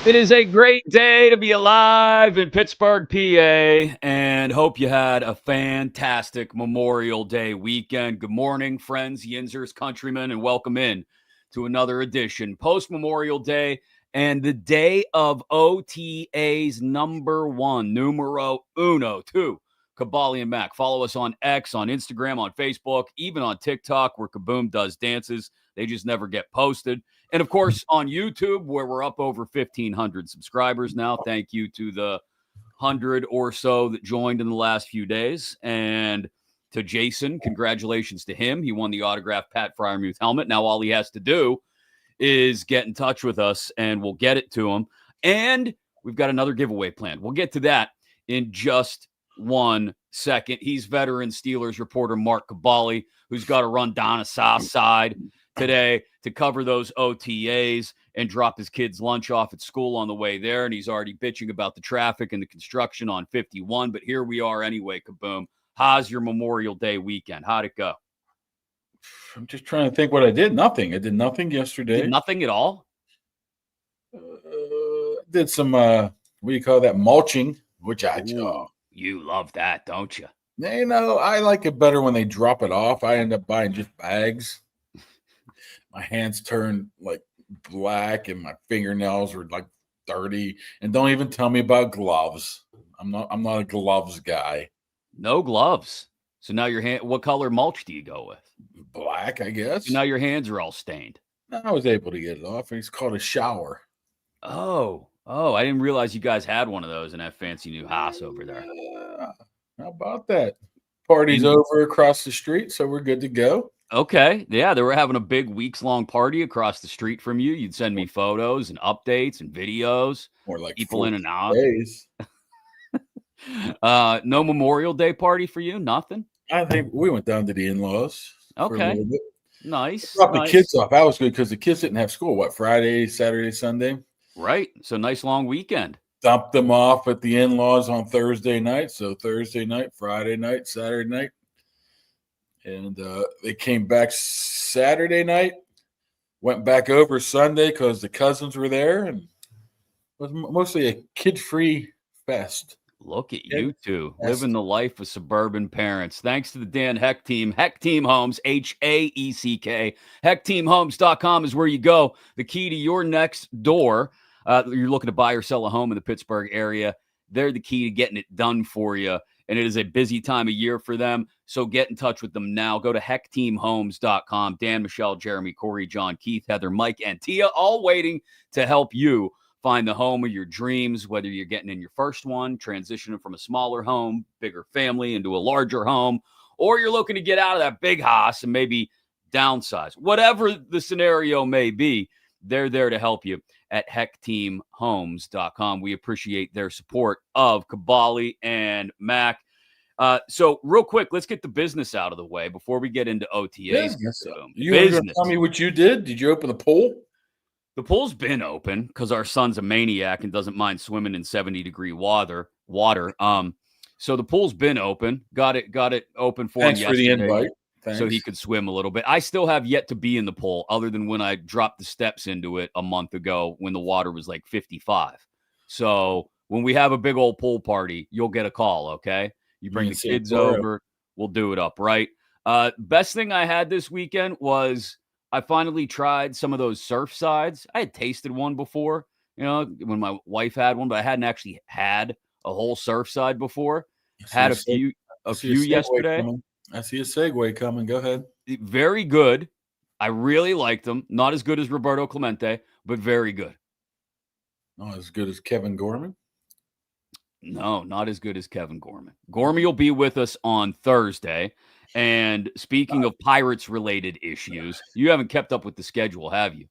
It is a great day to be alive in Pittsburgh, PA, and hope you had a fantastic Memorial Day weekend. Good morning, friends, Yinzers, countrymen, and welcome in to another edition post Memorial Day and the day of OTAs number one, numero uno, two. Kaboly+Mack. Follow us on X, on Instagram, on Facebook, even on TikTok, where Kaboom does dances. They just never get posted. And of course, on YouTube, where we're up over 1,500 subscribers now. Thank you to the 100 or so that joined in the last few days. And to Jason, congratulations to him. He won the autographed Pat Fryermuth helmet. Now, all he has to do is get in touch with us, and we'll get it to him. And we've got another giveaway planned. We'll get to that in just 1 second. He's veteran Steelers reporter Mark Kaboly, who's got to run down a south side today to cover those OTAs and drop his kid's lunch off at school on the way there. And he's already bitching about the traffic and the construction on 51. But here we are anyway, Kaboom. How's your Memorial Day weekend? How'd it go? I'm just trying to think what I did. Nothing. I did nothing yesterday. Did nothing at all? Did some, what do you call that? Mulching, which You love that, don't you? I like it better when they drop it off. I end up buying just bags. My hands turn like black and my fingernails are like dirty. And don't even tell me about gloves. I'm not a gloves guy. No gloves. So now your hand, what color mulch do you go with? Black, I guess. So now your hands are all stained. I was able to get it off. It's called a shower. Oh, I didn't realize you guys had one of those in that fancy new house over there. How about that? Party's over across the street, so we're good to go. Okay. Yeah, they were having a big weeks-long party across the street from you. You'd send me photos and updates and videos. More like people in and out. Days. No Memorial Day party for you? Nothing? I think we went down to the in-laws. Okay. For a little bit. Nice. Dropped the kids off. That was good because the kids didn't have school. Friday, Saturday, Sunday? Right. So nice long weekend. Dumped them off at the in-laws on Thursday night. So Thursday night, Friday night, Saturday night. And they came back Saturday night, went back over Sunday because the cousins were there, and it was mostly a kid-free fest. Look at you two, living the life of suburban parents. Thanks to the Dan Heck team. Heck Team Homes, HAECK. HeckTeamHomes.com is where you go. The key to your next door. You're looking to buy or sell a home in the Pittsburgh area. They're the key to getting it done for you. And it is a busy time of year for them. So get in touch with them now. Go to HeckTeamHomes.com. Dan, Michelle, Jeremy, Corey, John, Keith, Heather, Mike, and Tia, all waiting to help you find the home of your dreams, whether you're getting in your first one, transitioning from a smaller home, bigger family, into a larger home, or you're looking to get out of that big house and maybe downsize. Whatever the scenario may be, they're there to help you at HeckTeamHomes.com. We appreciate their support of Kaboly+Mack. So real quick, let's get the business out of the way before we get into OTAs. You were going to tell me what you did? Did you open the pool? The pool's been open because our son's a maniac and doesn't mind swimming in 70-degree water. So the pool's been open. Got it open for him yesterday. Thanks for the invite. Thanks. So he could swim a little bit. I still have yet to be in the pool other than when I dropped the steps into it a month ago when the water was like 55. So when we have a big old pool party, you'll get a call, okay? You bring the kids over. We'll do it up, right? Best thing I had this weekend was I finally tried some of those surf sides. I had tasted one before, when my wife had one, but I hadn't actually had a whole surf side before. Had a few yesterday. I see a segue coming. Go ahead. Very good. I really liked them. Not as good as Roberto Clemente, but very good. Not as good as Kevin Gorman? No, not as good as Kevin Gorman. Gorman will be with us on Thursday. And speaking of Pirates-related issues, you haven't kept up with the schedule, have you?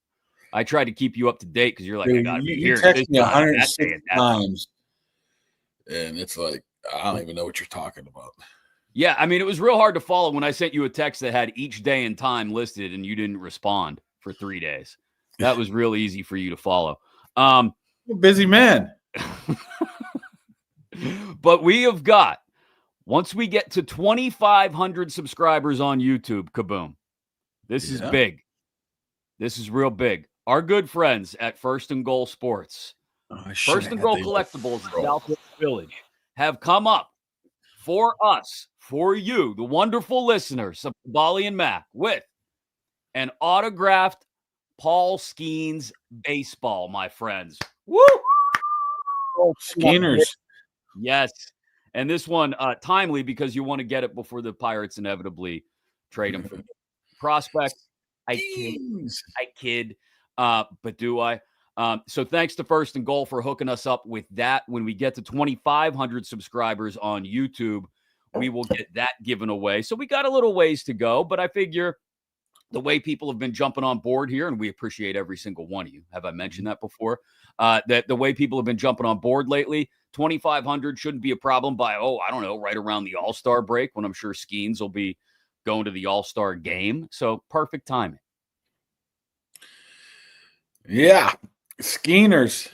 I tried to keep you up to date because you're like, I got to be here. You text me 106 times, and it's like, I don't even know what you're talking about. Yeah, I mean, it was real hard to follow when I sent you a text that had each day and time listed, and you didn't respond for 3 days. That was real easy for you to follow. I'm a busy man. But we have got, once we get to 2,500 subscribers on YouTube, kaboom. This is big. This is real big. Our good friends at First and Goal Sports First and Goal Collectibles in Southwest Village have come up for us, for you, the wonderful listeners of Kaboly+Mack, with an autographed Paul Skeens baseball, my friends. Woo! Skinners. Yes. And this one, timely because you want to get it before the Pirates inevitably trade him for the prospect. I kid. But do I? So thanks to First and Goal for hooking us up with that. When we get to 2,500 subscribers on YouTube, we will get that given away. So we got a little ways to go, but I figure the way people have been jumping on board here, and we appreciate every single one of you. Have I mentioned that before? That the way people have been jumping on board lately, 2,500 shouldn't be a problem by, I don't know, right around the All-Star break when I'm sure Skeens will be going to the All-Star game. So perfect timing. Yeah. Skeeners,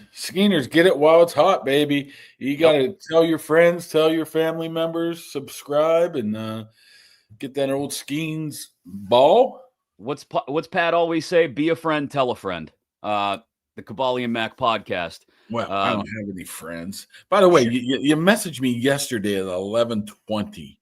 get it while it's hot, baby. You got to tell your friends, tell your family members, subscribe, and get that old Skeens ball. What's Pat always say? Be a friend, tell a friend. The Kaboly+Mack podcast. Well, I don't have any friends. By the way, you messaged me yesterday at 11:20.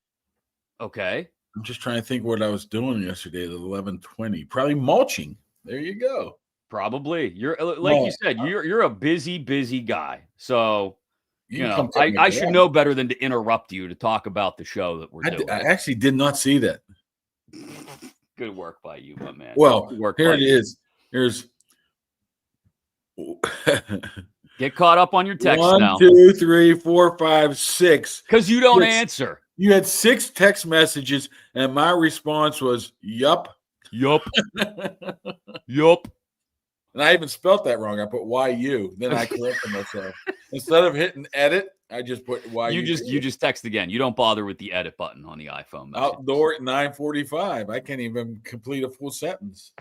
Okay. I'm just trying to think what I was doing yesterday at 11:20. Probably mulching. There you go. Probably. You're you said, you're a busy guy. So I should know better than to interrupt you to talk about the show that we're doing. I actually did not see that. Good work by you, my man. Well, here it is. Here's get caught up on your text 1, 2, 3, 4, 5, 6. Because you don't answer. You had 6 text messages, and my response was, yup. Yup. And I even spelt that wrong. I put YU. Then I corrected myself. Instead of hitting edit, I just put YU. You just text again. You don't bother with the edit button on the iPhone. Outdoor at 9:45. I can't even complete a full sentence.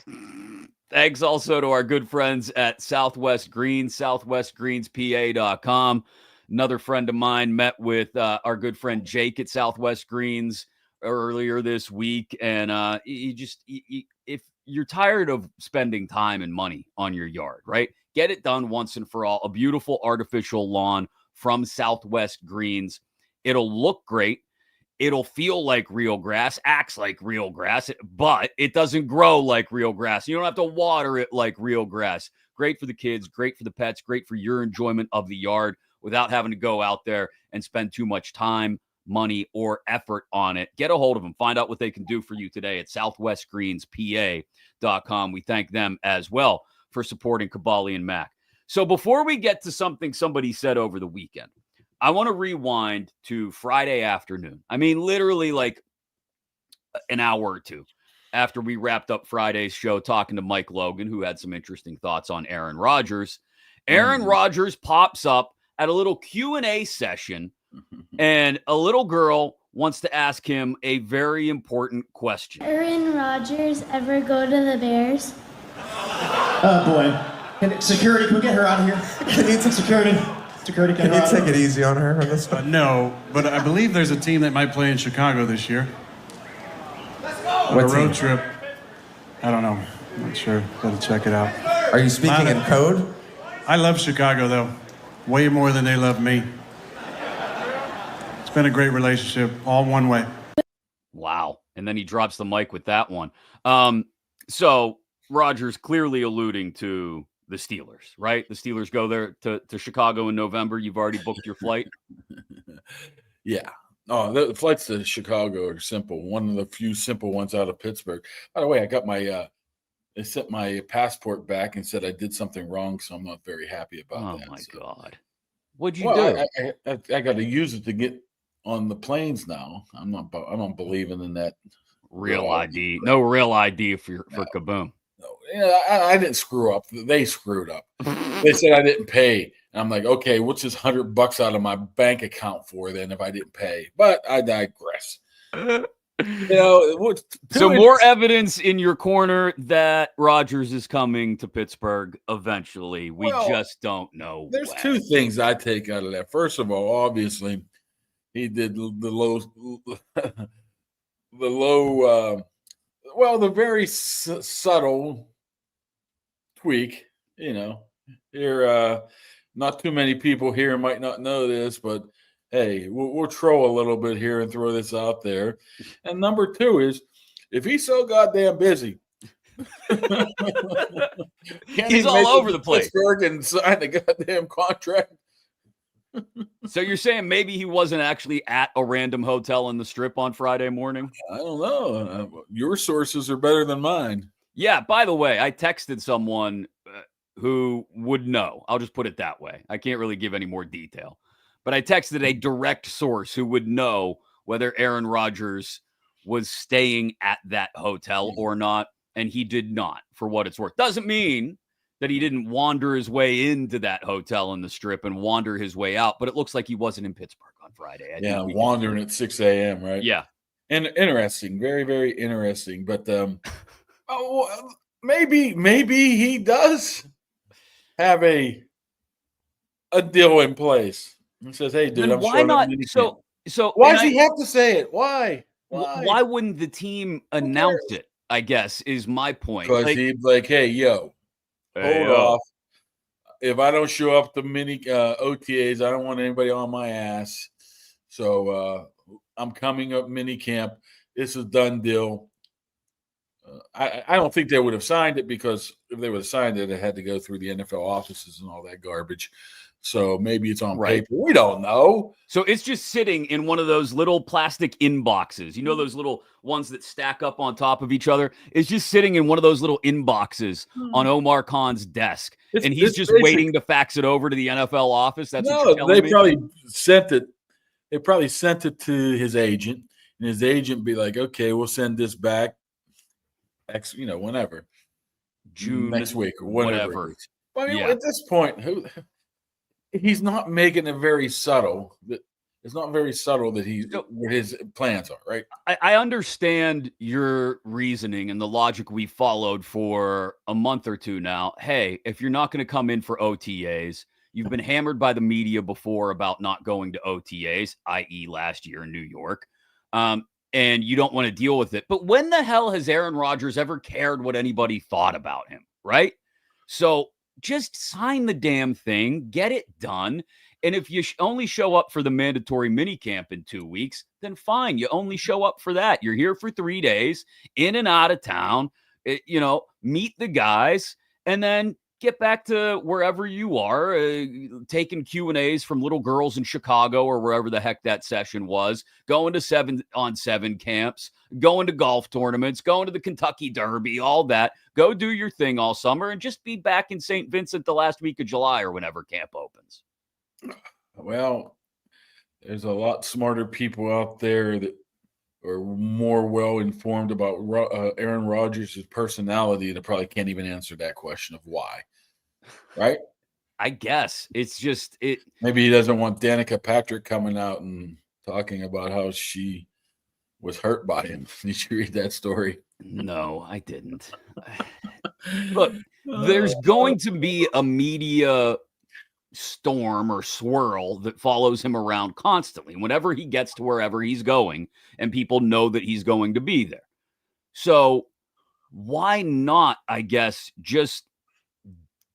Thanks also to our good friends at Southwest Greens, southwestgreenspa.com. Another friend of mine met with our good friend Jake at Southwest Greens earlier this week. And if you're tired of spending time and money on your yard, right? Get it done once and for all. A beautiful artificial lawn from Southwest Greens. It'll look great. It'll feel like real grass, acts like real grass, but it doesn't grow like real grass. You don't have to water it like real grass. Great for the kids, great for the pets, great for your enjoyment of the yard without having to go out there and spend too much time, money, or effort on it. Get a hold of them. Find out what they can do for you today at southwestgreenspa.com. We thank them as well for supporting Kaboly+Mack. So before we get to something somebody said over the weekend, I want to rewind to Friday afternoon. I mean, literally like an hour or two after we wrapped up Friday's show talking to Mike Logan, who had some interesting thoughts on Aaron Rodgers. Aaron Rodgers pops up at a little Q&A session, and a little girl wants to ask him a very important question. Aaron Rodgers ever go to the Bears? Oh, boy. Security, can we get her out of here? I need some security. Security, can you take it easy on her on this one? No, but I believe there's a team that might play in Chicago this year. Let's go! On a road trip. I don't know. I'm not sure. Gotta check it out. Are you speaking in code? I love Chicago, though. Way more than they love me. It's been a great relationship, all one way. Wow. And then he drops the mic with that one. So Rodgers clearly alluding to the Steelers, right? The Steelers go there to Chicago in November. You've already booked your flight? Yeah. Oh, the flights to Chicago are simple. One of the few simple ones out of Pittsburgh. By the way, I got my they sent my passport back and said I did something wrong, so I'm not very happy about that. Oh, my God. What'd you do? I got to use it to get on the planes now. I'm not believing in that real ID. No real ID for Kaboom. No, I didn't screw up. They screwed up. They said I didn't pay. And I'm like, okay, what's this $100 out of my bank account for then if I didn't pay? But I digress. So more evidence in your corner that Rodgers is coming to Pittsburgh eventually. We just don't know. There's two things I take out of that. First of all, obviously, he did the very subtle tweak, here, not too many people here might not know this, but hey, we'll troll a little bit here and throw this out there. And number two is, if he's so goddamn busy, can't He's he all make over it the to place. Pittsburgh and sign the goddamn contract? So you're saying maybe he wasn't actually at a random hotel in the Strip on Friday morning? I don't know. Your sources are better than mine. Yeah, by the way, I texted someone who would know. I'll just put it that way. I can't really give any more detail. But I texted a direct source who would know whether Aaron Rodgers was staying at that hotel or not, and he did not, for what it's worth. Doesn't mean that he didn't wander his way into that hotel in the Strip and wander his way out, but it looks like he wasn't in Pittsburgh on Friday. Wandering at 6 a.m., right? Yeah. And interesting, very, very interesting. But maybe he does have a deal in place. He says, "Hey, dude, Then I'm why showing not? up." So Why does he have to say it? Why? Why wouldn't the team announce it? I guess is my point. Because he's like, "Hey, yo, hold off. If I don't show up to mini OTAs, I don't want anybody on my ass. So I'm coming up mini camp. It's a done deal." I don't think they would have signed it, because if they would have signed it, it had to go through the NFL offices and all that garbage. So maybe it's on paper. We don't know. So it's just sitting in one of those little plastic inboxes. You know, those little ones that stack up on top of each other? It's just sitting in one of those little inboxes on Omar Khan's desk. And he's just waiting to fax it over to the NFL office. That's what you're telling me? Probably sent it. They probably sent it to his agent, and his agent be like, "Okay, we'll send this back whenever. June next week or whatever." I mean, Yeah. at this point, he's not making it very subtle. It's not very subtle that what his plans are, right? I understand your reasoning and the logic we followed for a month or two now. Hey, if you're not going to come in for OTAs, you've been hammered by the media before about not going to OTAs, i.e. last year in New York, and you don't want to deal with it. But when the hell has Aaron Rodgers ever cared what anybody thought about him, right? So just sign the damn thing, get it done. And if you only show up for the mandatory minicamp in 2 weeks, then fine. You only show up for that. You're here for 3 days, in and out of town, meet the guys, and then get back to wherever you are, taking Q&As from little girls in Chicago or wherever the heck that session was, going to 7-on-7 camps, going to golf tournaments, going to the Kentucky Derby, all that. Go do your thing all summer and just be back in St. Vincent the last week of July or whenever camp opens. Well, there's a lot smarter people out there that are more well-informed about Aaron Rodgers' personality that probably can't even answer that question of why. Right? I guess it's just it. Maybe he doesn't want Danica Patrick coming out and talking about how she was hurt by him. Did you read that story? No, I didn't. Look, there's going to be a media storm or swirl that follows him around constantly whenever he gets to wherever he's going, and people know that he's going to be there. So why not, I guess, just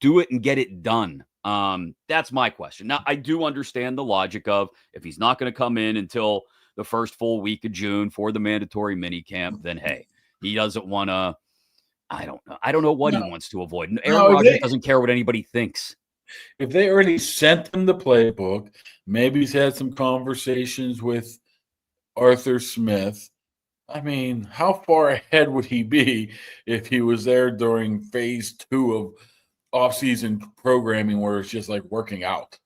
do it and get it done? That's my question. Now, I do understand the logic of if he's not going to come in until the first full week of June for the mandatory minicamp, then hey, he doesn't want to. I don't know. I don't know what he wants to avoid. Aaron Rodgers doesn't care what anybody thinks. If they already sent him the playbook, maybe he's had some conversations with Arthur Smith. I mean, how far ahead would he be if he was there during phase 2 of off-season programming where it's just like working out?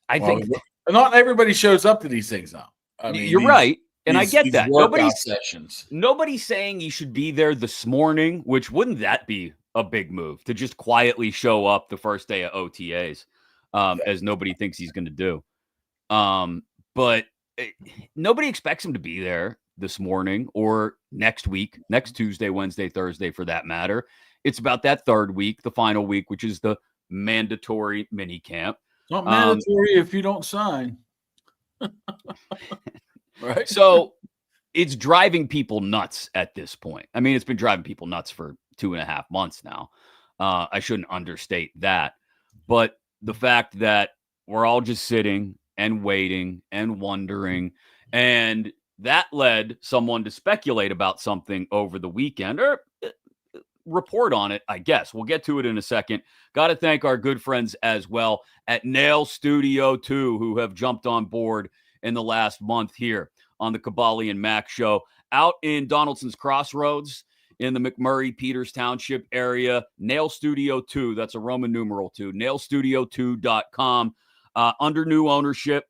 I think not everybody shows up to these things now. I mean, you're right. And I get that. Sessions. Nobody's saying he should be there this morning, which wouldn't that be a big move to just quietly show up the first day of OTAs, as nobody thinks he's going to do. But nobody expects him to be there this morning or next week, next Tuesday, Wednesday, Thursday, for that matter. It's about that third week, the final week, which is the mandatory mini camp. It's not mandatory if you don't sign. Right. So it's driving people nuts at this point. I mean, it's been driving people nuts for 2.5 months now. I shouldn't understate that. But the fact that we're all just sitting and waiting and wondering, and that led someone to speculate about something over the weekend, or report on it, I guess. We'll get to it in a second. Got to thank our good friends as well at Nail Studio 2, who have jumped on board in the last month here on the Kaboly+Mack show. Out in Donaldson's Crossroads in the McMurray Peters Township area, Nail Studio 2, that's a Roman numeral 2, nailstudio2.com, under new ownership.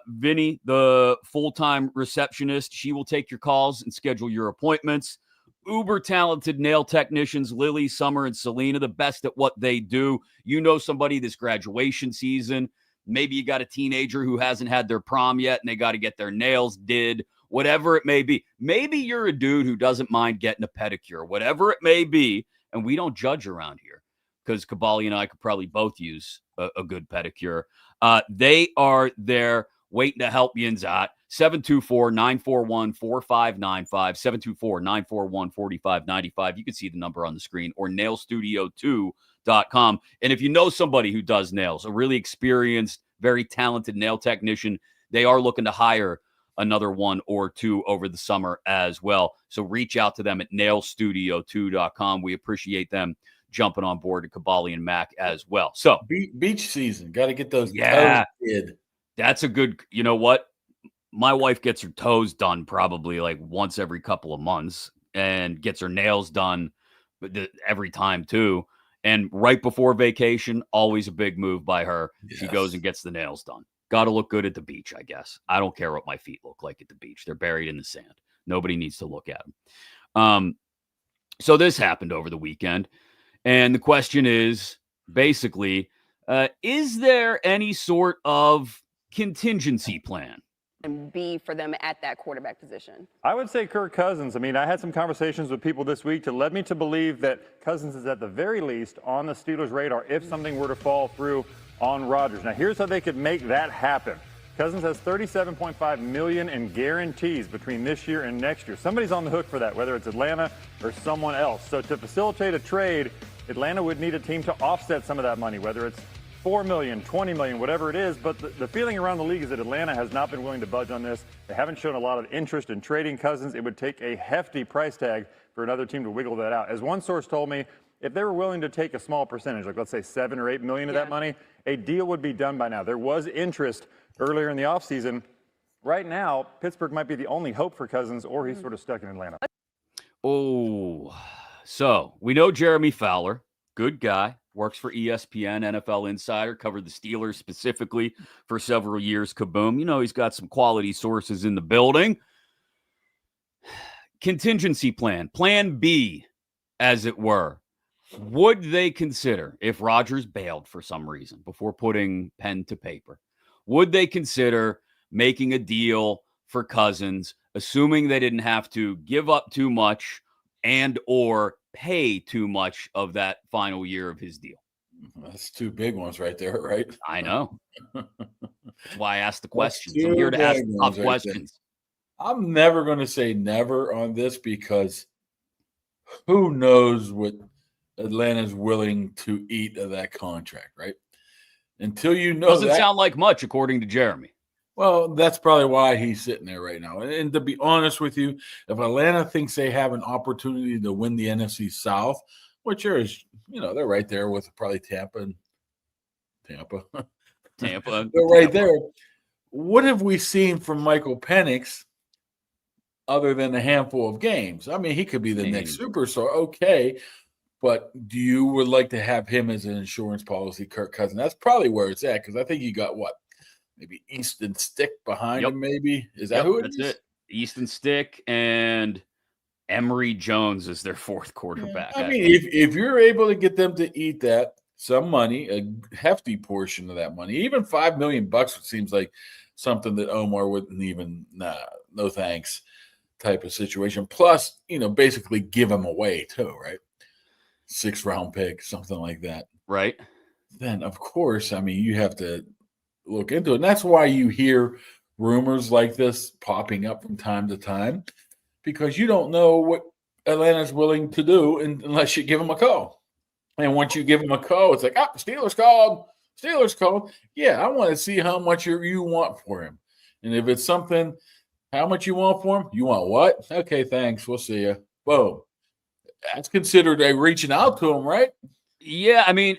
Vinny, the full-time receptionist, she will take your calls and schedule your appointments. Uber talented nail technicians, Lily, Summer, and Selena, the best at what they do. You know somebody this graduation season. Maybe you got a teenager who hasn't had their prom yet and they got to get their nails did, whatever it may be. Maybe you're a dude who doesn't mind getting a pedicure, whatever it may be. And we don't judge around here because Kaboly and I could probably both use a good pedicure. They are there waiting to help you out. 724-941-4595, 724-941-4595. You can see the number on the screen, or nailstudio2.com. And if you know somebody who does nails, a really experienced, very talented nail technician, they are looking to hire another one or two over the summer as well. So reach out to them at nailstudio2.com. We appreciate them jumping on board at Kaboly+Mack as well. So beach season, got to get those toes did. That's a good, you know what? My wife gets her toes done probably like once every couple of months and gets her nails done every time too. And right before vacation, always a big move by her. Yes. She goes and gets the nails done. Got to look good at the beach, I guess. I don't care what my feet look like at the beach. They're buried in the sand. Nobody needs to look at them. So this happened over the weekend. And the question is basically, is there any sort of contingency plan and be for them at that quarterback position? I would say Kirk Cousins. I mean, I had some conversations with people this week to led me to believe that Cousins is at the very least on the Steelers' radar if something were to fall through on Rodgers. Now, here's how they could make that happen. Cousins has $37.5 million in guarantees between this year and next year. Somebody's on the hook for that, whether it's Atlanta or someone else. So to facilitate a trade, Atlanta would need a team to offset some of that money, whether it's $4 million, $20 million, whatever it is. But the feeling around the league is that Atlanta has not been willing to budge on this. They haven't shown a lot of interest in trading Cousins. It would take a hefty price tag for another team to wiggle that out. As one source told me, if they were willing to take a small percentage, like let's say 7 or 8 million of that money, a deal would be done by now. There was interest earlier in the offseason. Right now, Pittsburgh might be the only hope for Cousins, or he's sort of stuck in Atlanta. Oh, so we know Jeremy Fowler, good guy. Works for ESPN, NFL Insider, covered the Steelers specifically for several years. Kaboom. You know, he's got some quality sources in the building. Contingency plan, plan B, as it were. Would they consider, if Rodgers bailed for some reason before putting pen to paper, would they consider making a deal for Cousins, assuming they didn't have to give up too much and or pay too much of that final year of his deal? That's two big ones right there, right? I know. That's why I asked the questions. I'm here to ask tough questions. I'm never going to say never on this because who knows what Atlanta's willing to eat of that contract, right? Until you know doesn't sound like much, according to Jeremy. Well, that's probably why he's sitting there right now. And to be honest with you, if Atlanta thinks they have an opportunity to win the NFC South, which is, you know, they're right there with probably Tampa. They're right there. What have we seen from Michael Penix other than a handful of games? I mean, he could be the next superstar. Okay. But do you would like to have him as an insurance policy, Kirk Cousins? That's probably where it's at because I think you got what? Maybe Easton Stick behind him, maybe? Is that who it is? That's it. Easton Stick and Emory Jones is their fourth quarterback. Yeah. I mean, if you're able to get them to eat that, some money, a hefty portion of that money, even $5 million seems like something that Omar wouldn't even, no thanks type of situation. Plus, you know, basically give him away too, right? 6th-round pick, something like that. Right. Then, of course, I mean, you have to look into it. And that's why you hear rumors like this popping up from time to time, because you don't know what Atlanta's willing to do unless you give them a call. And once you give them a call, it's like, Steelers called. Steelers called. Yeah, I want to see how much you want for him. And if it's something, how much you want for him? You want what? Okay, thanks. We'll see you. Boom. That's considered a reaching out to him, right? Yeah, I mean,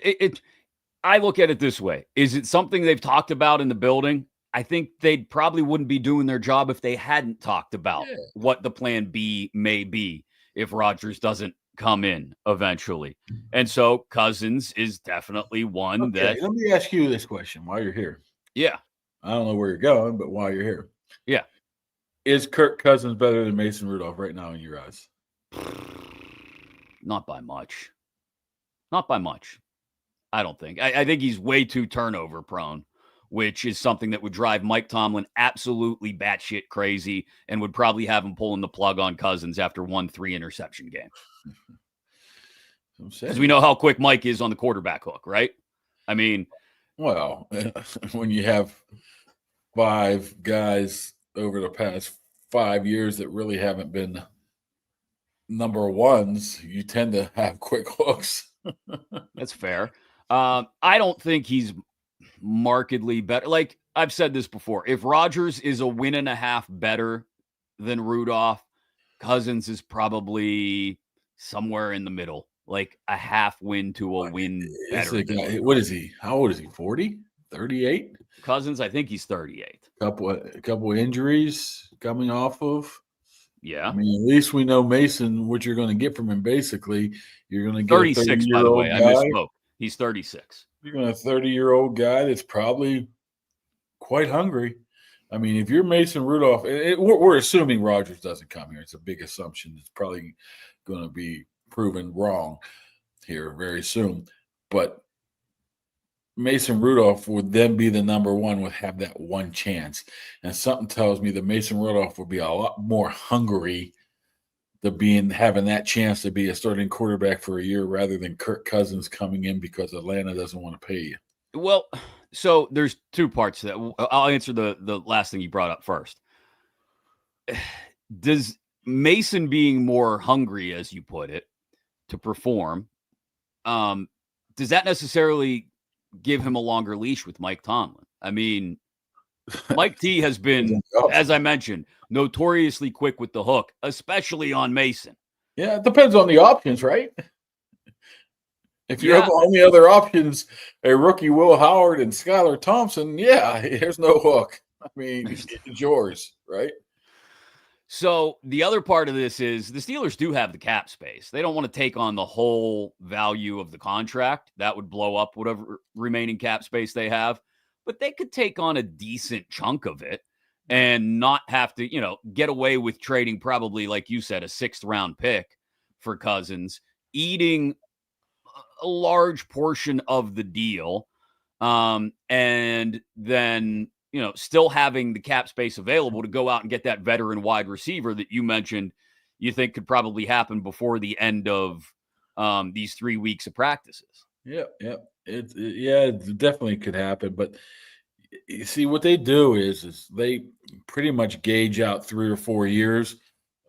I look at it this way. Is it something they've talked about in the building? I think they probably wouldn't be doing their job if they hadn't talked about what the plan B may be if Rodgers doesn't come in eventually. And so Cousins is definitely one that. Let me ask you this question while you're here. Yeah. I don't know where you're going, but while you're here. Yeah. Is Kirk Cousins better than Mason Rudolph right now in your eyes? Not by much. Not by much. I don't think. I think he's way too turnover prone, which is something that would drive Mike Tomlin absolutely batshit crazy and would probably have him pulling the plug on Cousins after 1 3-interception game. Because we know how quick Mike is on the quarterback hook, right? I mean, well, when you have 5 guys over the past 5 years that really haven't been number ones, you tend to have quick hooks. That's fair. I don't think he's markedly better. Like I've said this before, if Rodgers is a win and a half better than Rudolph, Cousins is probably somewhere in the middle, like a half win to a win better. What is he? How old is he? 40? 38? Cousins, I think he's 38. A couple injuries coming off of. Yeah. I mean, at least we know Mason, what you're going to get from him. Basically, you're going to get 36, by the way. I misspoke. He's 36. You're going to a 30-year-old guy that's probably quite hungry. I mean, if you're Mason Rudolph, we're assuming Rodgers doesn't come here. It's a big assumption. It's probably going to be proven wrong here very soon. But Mason Rudolph would then be the number one, would have that one chance. And something tells me that Mason Rudolph would be a lot more hungry to having that chance to be a starting quarterback for a year rather than Kirk Cousins coming in because Atlanta doesn't want to pay you. Well, so there's 2 parts to that. I'll answer the last thing you brought up first. Does Mason being more hungry, as you put it, to perform, does that necessarily give him a longer leash with Mike Tomlin? I mean, Mike T has been, as I mentioned, notoriously quick with the hook, especially on Mason. Yeah, it depends on the options, right? If you have the only other options, a rookie Will Howard and Skylar Thompson, there's no hook. I mean, it's yours, right? So the other part of this is the Steelers do have the cap space. They don't want to take on the whole value of the contract. That would blow up whatever remaining cap space they have. But they could take on a decent chunk of it and not have to, get away with trading probably, like you said, a 6th-round pick for Cousins, eating a large portion of the deal, and then, still having the cap space available to go out and get that veteran wide receiver that you mentioned you think could probably happen before the end of these 3 weeks of practices. Yep. It definitely could happen. But you see, what they do is they pretty much gauge out 3 or 4 years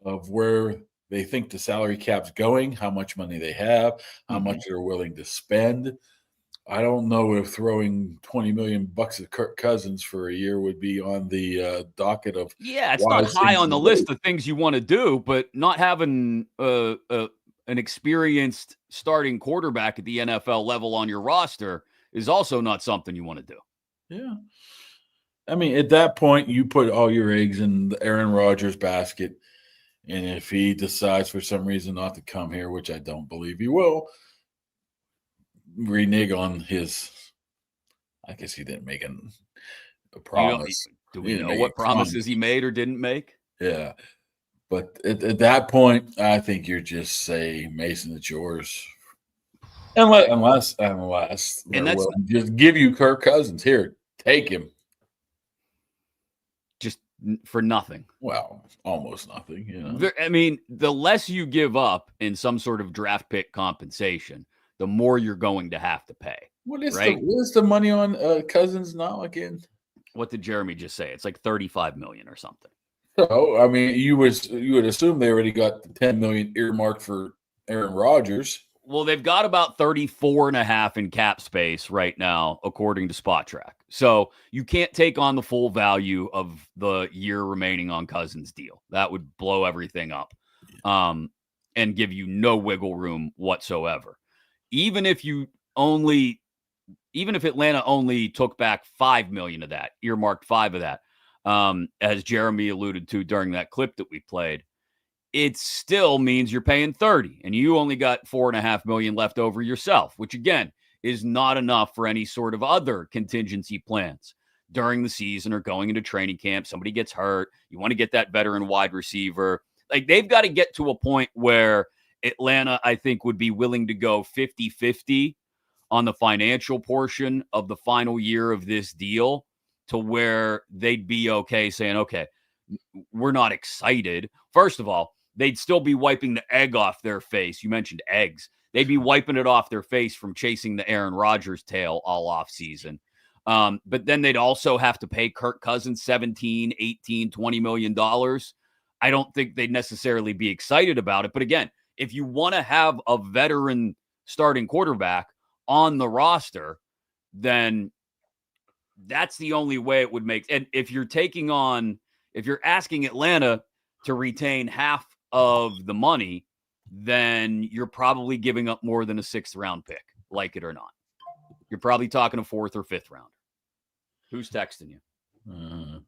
of where they think the salary cap's going, how much money they have, how much they're willing to spend. I don't know if throwing $20 million at Kirk Cousins for a year would be on the docket of. Yeah, it's not high on the list of things you want to do, but not having an experienced starting quarterback at the NFL level on your roster is also not something you want to do. Yeah. I mean, at that point, you put all your eggs in the Aaron Rodgers basket. And if he decides for some reason not to come here, which I don't believe he will, renege on his. I guess he didn't make a promise. Do we know what promises he made or didn't make? Yeah. But at that point, I think you're just say, Mason, it's yours. Unless and that's just give you Kirk Cousins. Here, take him. Just for nothing. Well, almost nothing. I mean, the less you give up in some sort of draft pick compensation, the more you're going to have to pay. What is the money on Cousins now again? What did Jeremy just say? It's like $35 million or something. So, I mean, you would assume they already got the $10 million earmarked for Aaron Rodgers. Well, they've got about 34.5 in cap space right now, according to Spot Track. So you can't take on the full value of the year remaining on Cousins' deal. That would blow everything up and give you no wiggle room whatsoever. Even if Atlanta only took back $5 million of that, earmarked $5 of that, as Jeremy alluded to during that clip that we played, it still means you're paying 30 and you only got $4.5 million left over yourself, which again is not enough for any sort of other contingency plans during the season or going into training camp. Somebody gets hurt. You want to get that veteran wide receiver. Like, they've got to get to a point where Atlanta, I think, would be willing to go 50-50 on the financial portion of the final year of this deal, to where they'd be okay saying, okay, we're not excited. First of all, they'd still be wiping the egg off their face. You mentioned eggs. They'd be wiping it off their face from chasing the Aaron Rodgers tail all off season. But then they'd also have to pay Kirk Cousins $17, $18, $20 million. I don't think they'd necessarily be excited about it. But again, if you want to have a veteran starting quarterback on the roster, then that's the only way it would make. And if you're asking Atlanta to retain half of the money, then you're probably giving up more than a 6th round pick, like it or not. You're probably talking a 4th or 5th rounder. Who's texting you?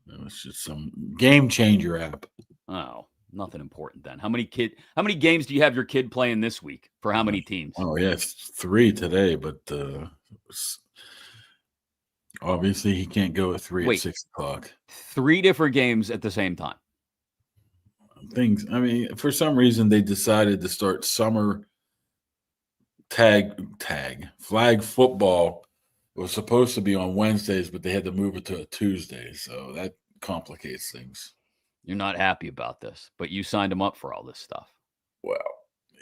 It was just some game changer app. Oh, nothing important then. How many games do you have your kid playing this week for how many teams? Oh, yeah, it's 3 today, but obviously he can't go at 3 at 6 o'clock. 3 different games at the same time. For some reason they decided to start summer flag football. It was supposed to be on Wednesdays, but they had to move it to a Tuesday, so that complicates things. You're not happy about this, but you signed him up for all this stuff. Well,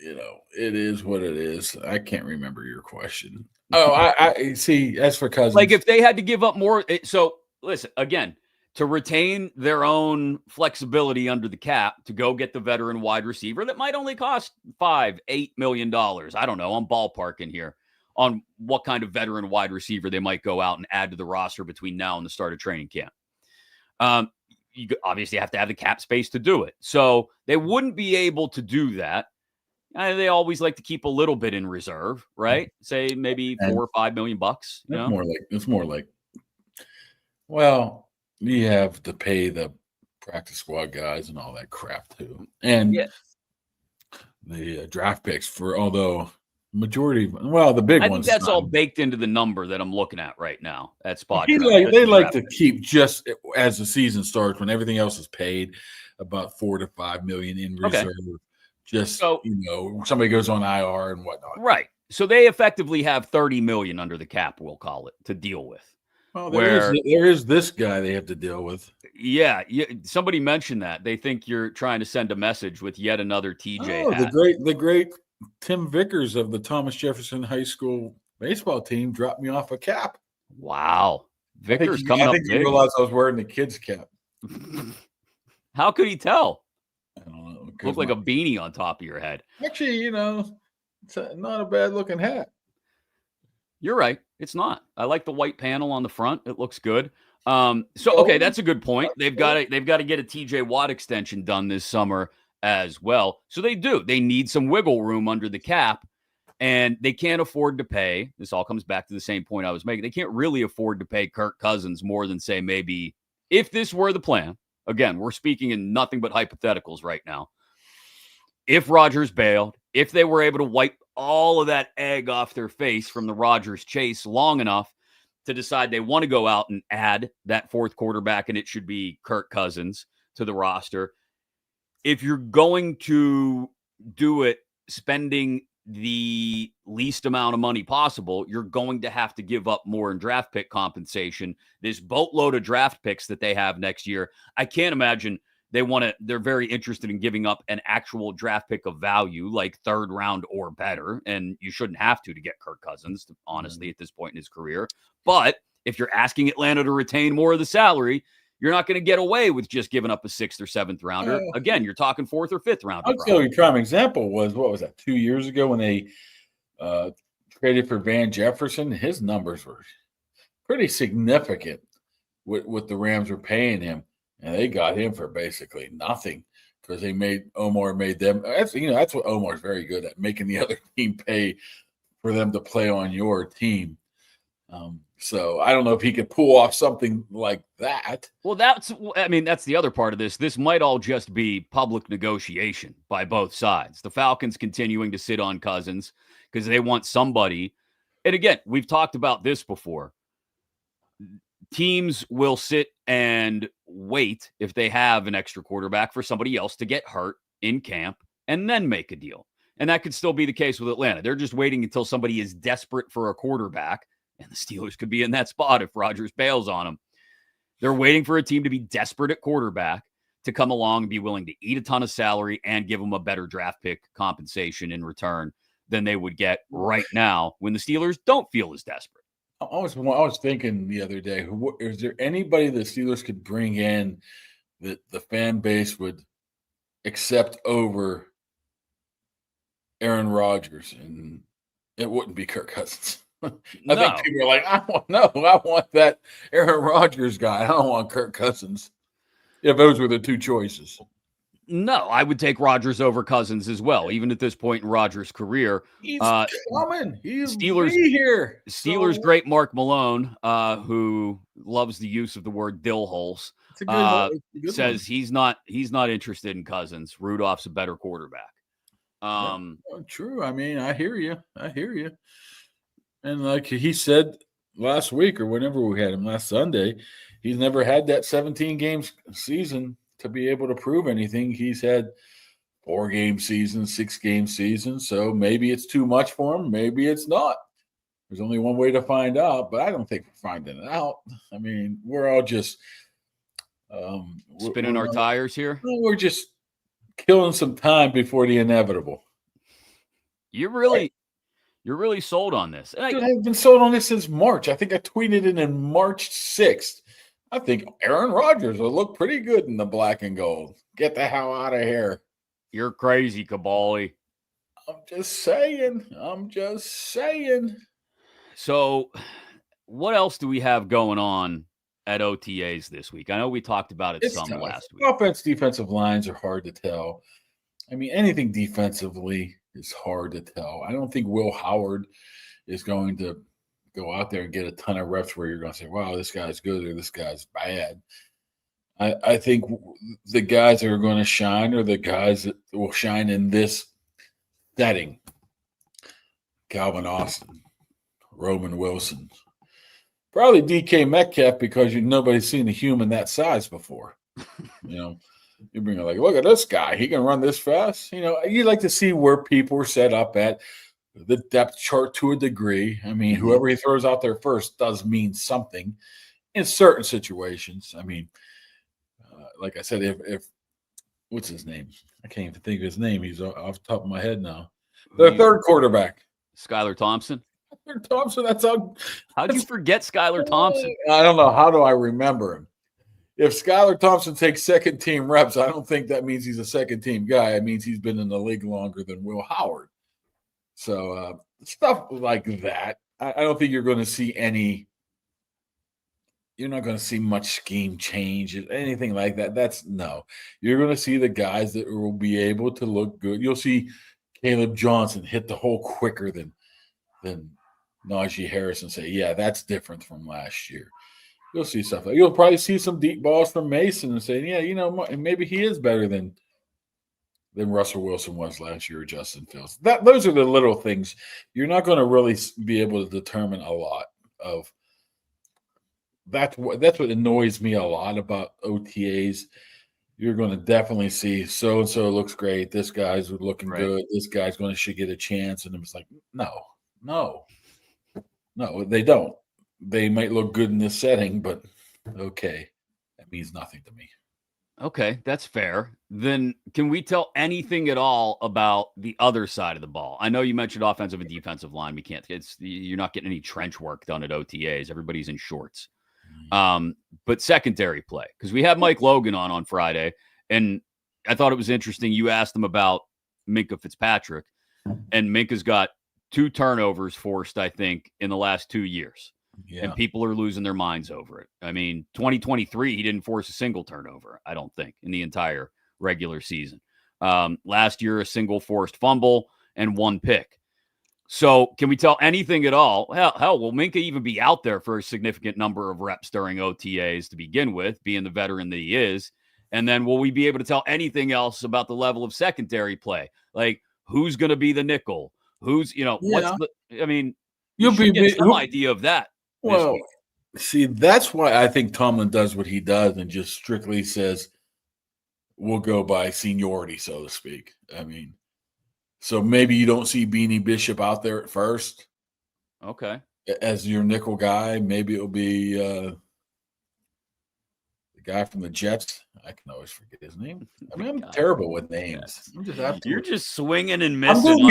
it is what it is. I can't remember your question. Oh, I see. As for Cousins, like if they had to give up more, so listen again. To retain their own flexibility under the cap to go get the veteran wide receiver that might only cost $5-8 million. I don't know. I'm ballparking here on what kind of veteran wide receiver they might go out and add to the roster between now and the start of training camp. You obviously have to have the cap space to do it. So they wouldn't be able to do that. They always like to keep a little bit in reserve, right? Say maybe $4 or $5 million bucks. It's more like, well, you have to pay the practice squad guys and all that crap too, and the draft picks although majority, the big ones. I think that's all baked into the number that I'm looking at right now at Spot. They like to keep, just as the season starts, when everything else is paid, about $4 to $5 million in reserve. Just so, somebody goes on IR and whatnot. Right. So they effectively have $30 million under the cap, we'll call it, to deal with. Well, there is this guy they have to deal with. Yeah, somebody mentioned that. They think you're trying to send a message with yet another TJ. Oh, the great Tim Vickers of the Thomas Jefferson High School baseball team dropped me off a cap. Wow. Vickers coming up big. I think he realized I was wearing the kid's cap. How could he tell? I don't know. Looked like a beanie on top of your head. Actually, it's not a bad looking hat. You're right. It's not. I like the white panel on the front. It looks good. Okay, that's a good point. They've got to get a TJ Watt extension done this summer as well. So they do. They need some wiggle room under the cap, and they can't afford to pay. This all comes back to the same point I was making. They can't really afford to pay Kirk Cousins more than, say, maybe if this were the plan. Again, we're speaking in nothing but hypotheticals right now. If Rodgers bailed, if they were able to wipe all of that egg off their face from the Rodgers chase long enough to decide they want to go out and add that 4th quarterback, and it should be Kirk Cousins to the roster. If you're going to do it spending the least amount of money possible, you're going to have to give up more in draft pick compensation. This boatload of draft picks that they have next year, I can't imagine they're very interested in giving up an actual draft pick of value, like 3rd round or better. And you shouldn't have to get Kirk Cousins, honestly, at this point in his career. But if you're asking Atlanta to retain more of the salary, you're not going to get away with just giving up a 6th or 7th rounder. Again, you're talking 4th or 5th rounder. I'll tell you, a prime example was, what was that, 2 years ago when they traded for Van Jefferson. His numbers were pretty significant with what the Rams were paying him, and they got him for basically nothing because Omar made them. That's what Omar's very good at, making the other team pay for them to play on your team. So I don't know if he could pull off something like that. Well, that's the other part of this. This might all just be public negotiation by both sides. The Falcons continuing to sit on Cousins because they want somebody. And again, we've talked about this before. Teams will sit and wait if they have an extra quarterback for somebody else to get hurt in camp and then make a deal. And that could still be the case with Atlanta. They're just waiting until somebody is desperate for a quarterback. And the Steelers could be in that spot if Rodgers bails on them. They're waiting for a team to be desperate at quarterback to come along and be willing to eat a ton of salary and give them a better draft pick compensation in return than they would get right now when the Steelers don't feel as desperate. I was thinking the other day, is there anybody the Steelers could bring in that the fan base would accept over Aaron Rodgers? And it wouldn't be Kirk Cousins. I think people are like, I want that Aaron Rodgers guy. I don't want Kirk Cousins. If those were the two choices. No, I would take Rodgers over Cousins as well, even at this point in Rodgers' career. He's coming. He's Steelers here. Steelers great Mark Malone, who loves the use of the word dill holes, says he's not interested in Cousins. Rudolph's a better quarterback. True. I mean, I hear you. And like he said last week or whenever we had him last Sunday, he's never had that 17 games season to be able to prove anything. He's had 4-game seasons, 6-game seasons. So maybe it's too much for him. Maybe it's not. There's only one way to find out, but I don't think we're finding it out. I mean, we're all just spinning our tires here. We're just killing some time before the inevitable. You're really sold on this. Dude, I've been sold on this since March. I think I tweeted it in March 6th. I think Aaron Rodgers will look pretty good in the black and gold. Get the hell out of here. You're crazy, Kaboly. I'm just saying. So what else do we have going on at OTAs this week? I know we talked about it last week. Offense, defensive lines are hard to tell. I mean, anything defensively is hard to tell. I don't think Will Howard is going to go out there and get a ton of reps where you're going to say, wow, this guy's good or this guy's bad. I think the guys that are going to shine are the guys that will shine in this setting. Calvin Austin, Roman Wilson, probably DK Metcalf because nobody's seen a human that size before. You bring it like, look at this guy. He can run this fast. You like to see where people are set up at the depth chart to a degree. I mean, whoever he throws out there first does mean something in certain situations. I mean, like I said, if what's his name? I can't even think of his name. He's off the top of my head now. The third quarterback. Skylar Thompson. How'd you forget Skylar Thompson? I don't know. How do I remember him? If Skylar Thompson takes second team reps, I don't think that means he's a second team guy. It means he's been in the league longer than Will Howard. So stuff like that. I don't think you're going to see you're not going to see much scheme change, anything like that. You're going to see the guys that will be able to look good. You'll see Caleb Johnson hit the hole quicker than Najee Harris and say, yeah, that's different from last year. You'll see stuff like you'll probably see some deep balls from Mason and say, yeah, maybe he is better than Russell Wilson was last year or Justin Fields. Those are the little things. You're not going to really be able to determine a lot of. That's what annoys me a lot about OTAs. You're going to definitely see so-and-so looks great. This guy's looking good. This guy's should get a chance. And it's like, no, they don't. They might look good in this setting, but okay, that means nothing to me. Okay, that's fair. Then can we tell anything at all about the other side of the ball? I know you mentioned offensive and defensive line. We can't. You're not getting any trench work done at OTAs. Everybody's in shorts. But secondary play, because we had Mike Logan on Friday, and I thought it was interesting. You asked him about Minkah Fitzpatrick, and Minkah's got 2 turnovers forced, I think, in the last 2 years. Yeah. And people are losing their minds over it. I mean, 2023, he didn't force a single turnover, I don't think, in the entire regular season. Last year, a single forced fumble and 1 pick. So can we tell anything at all? Hell, will Minkah even be out there for a significant number of reps during OTAs to begin with, being the veteran that he is? And then will we be able to tell anything else about the level of secondary play? Like, who's going to be the nickel? Who's, what's the, I mean, you should get some idea of that. Well, see, that's why I think Tomlin does what he does and just strictly says, we'll go by seniority, so to speak. I mean, so maybe you don't see Beanie Bishop out there at first. Okay. As your nickel guy. Maybe it'll be the guy from the Jets. I can always forget his name. I mean, I'm terrible with names. You're just swinging and missing. I'm doing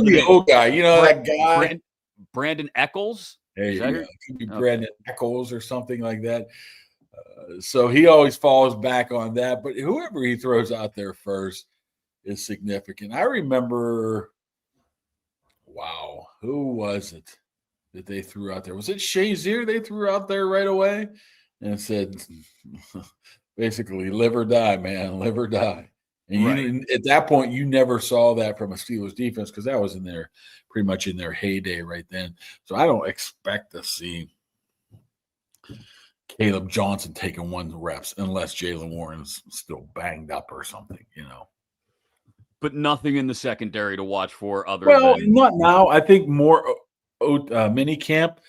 the old guy. You know, that guy. Brandon Eccles? There you go. It could be Brandon Eccles or something like that. So he always falls back on that. But whoever he throws out there first is significant. I remember, who was it that they threw out there? Was it Shazier they threw out there right away? And said, basically, live or die, man, live or die. And you didn't, at that point, you never saw that from a Steelers defense because that was pretty much in their heyday right then. So I don't expect to see Caleb Johnson taking 1 reps unless Jaylen Warren's still banged up or something, But nothing in the secondary to watch for other than not now. I think more mini camp,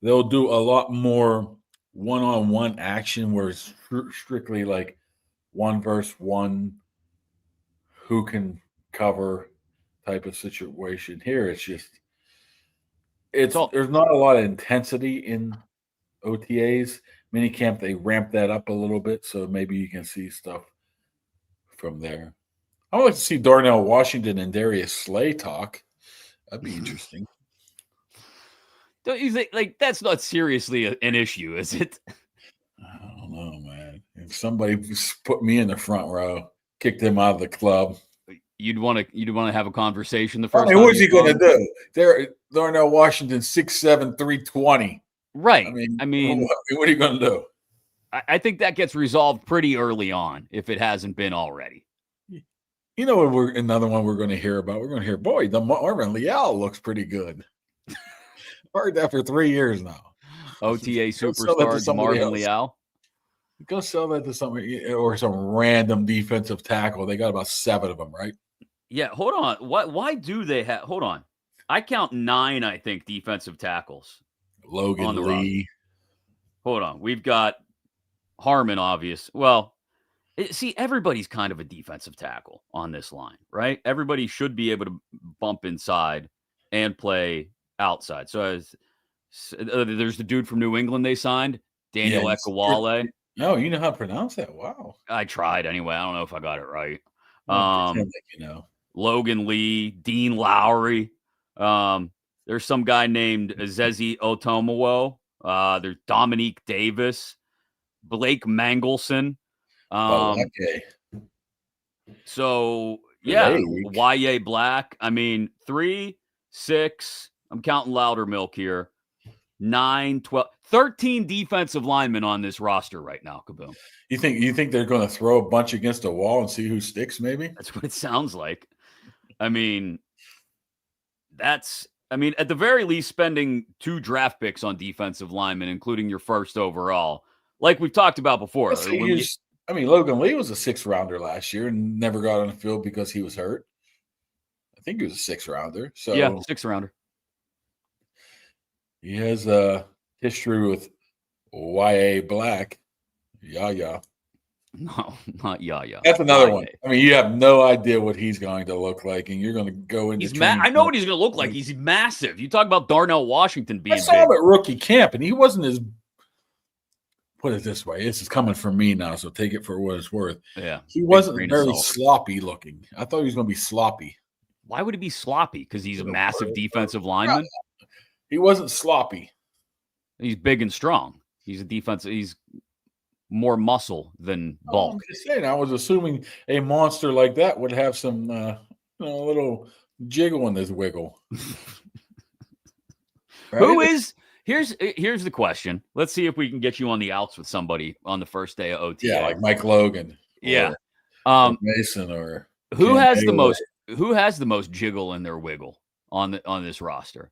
they'll do a lot more one-on-one action where it's strictly like 1 versus 1, who can cover type of situation. Here it's just there's not a lot of intensity in OTAs. Minicamp, they ramp that up a little bit, so maybe you can see stuff from there. I would like to see Darnell Washington and Darius Slay talk. That'd be interesting. Don't you think, that's not seriously an issue, is it? I don't know, man. If somebody put me in the front row, kicked him out of the club, you'd want to have a conversation the first time. What's he going to do? Darnell Washington, 6'7", 320. Right. I mean, what are you going to do? I think that gets resolved pretty early on, if it hasn't been already. You know what? Another one we're going to hear about. We're going to hear, boy, the Marvin Leal looks pretty good. Heard that for 3 years now. OTA superstar Marvin Leal. Go sell that to somebody or some random defensive tackle. They got about 7 of them, right? Yeah, hold on. Why do they have? Hold on. I count 9, I think, defensive tackles. Logan Lee. Hold on. We've got Harmon, obvious. Well, see, everybody's kind of a defensive tackle on this line, right? Everybody should be able to bump inside and play outside. So there's the dude from New England they signed, Daniel Ekuwale. No, you know how to pronounce that. Wow. I tried anyway. I don't know if I got it right. Logan Lee, Dean Lowry. There's some guy named Azezi Otomowo. There's Dominique Davis, Blake Mangelson. So, yeah, Y.A. Black. I mean, 3, 6, I'm counting Loudermilk here. 9, 12, 13 defensive linemen on this roster right now, Kaboom. You think they're going to throw a bunch against a wall and see who sticks, maybe? That's what it sounds like. I mean, at the very least, spending 2 draft picks on defensive linemen, including your first overall, like we've talked about before. Logan Lee was a 6th-rounder last year and never got on the field because he was hurt. I think he was a 6th-rounder. So yeah, 6th-rounder. He has a history with Y.A. Black. Yeah. No, not Yaya. That's another one. I mean, you have no idea what he's going to look like, and you're going to go into. I know what he's going to look like. He's massive. You talk about Darnell Washington being. I saw him at rookie camp, and he wasn't as. Put it this way: this is coming from me now, so take it for what it's worth. Yeah, he wasn't very sloppy looking. I thought he was going to be sloppy. Why would he be sloppy? Because he's a massive defensive lineman. He wasn't sloppy. He's big and strong. He's a defensive. He's more muscle than bulk. I'm just saying, I was assuming a monster like that would have some little jiggle in his wiggle. Right? Who is here's the question. Let's see if we can get you on the outs with somebody on the first day of OTA. Yeah, like Mike Logan. Yeah. Or Mason or who Cam has the Hayward. most jiggle in their wiggle on this roster?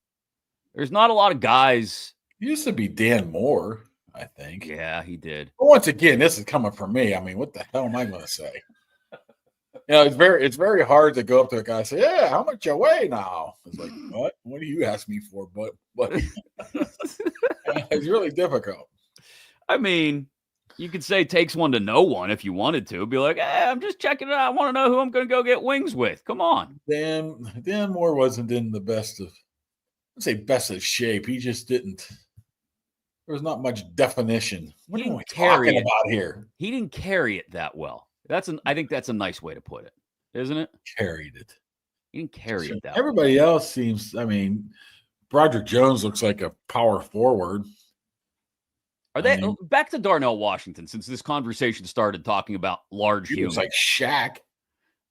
There's not a lot of guys. It used to be Dan Moore, I think. Yeah, he did. But once again, this is coming from me. I mean, what the hell am I going to say? It's very hard to go up to a guy and say, "Yeah, how much you weigh now?" It's like, what? What do you ask me for? But it's really difficult. I mean, you could say takes one to know one if you wanted to. Be like, hey, I'm just checking it out. I want to know who I'm going to go get wings with. Come on. Dan Moore wasn't in the I'd say best of shape. He just didn't. There was not much definition. What are we talking about here? He didn't carry it that well. I think that's a nice way to put it, isn't it? Carried it. He didn't carry it that well. Everybody else seems. I mean, Broderick Jones looks like a power forward. Are they back to Darnell Washington? Since this conversation started talking about large humans, like Shaq.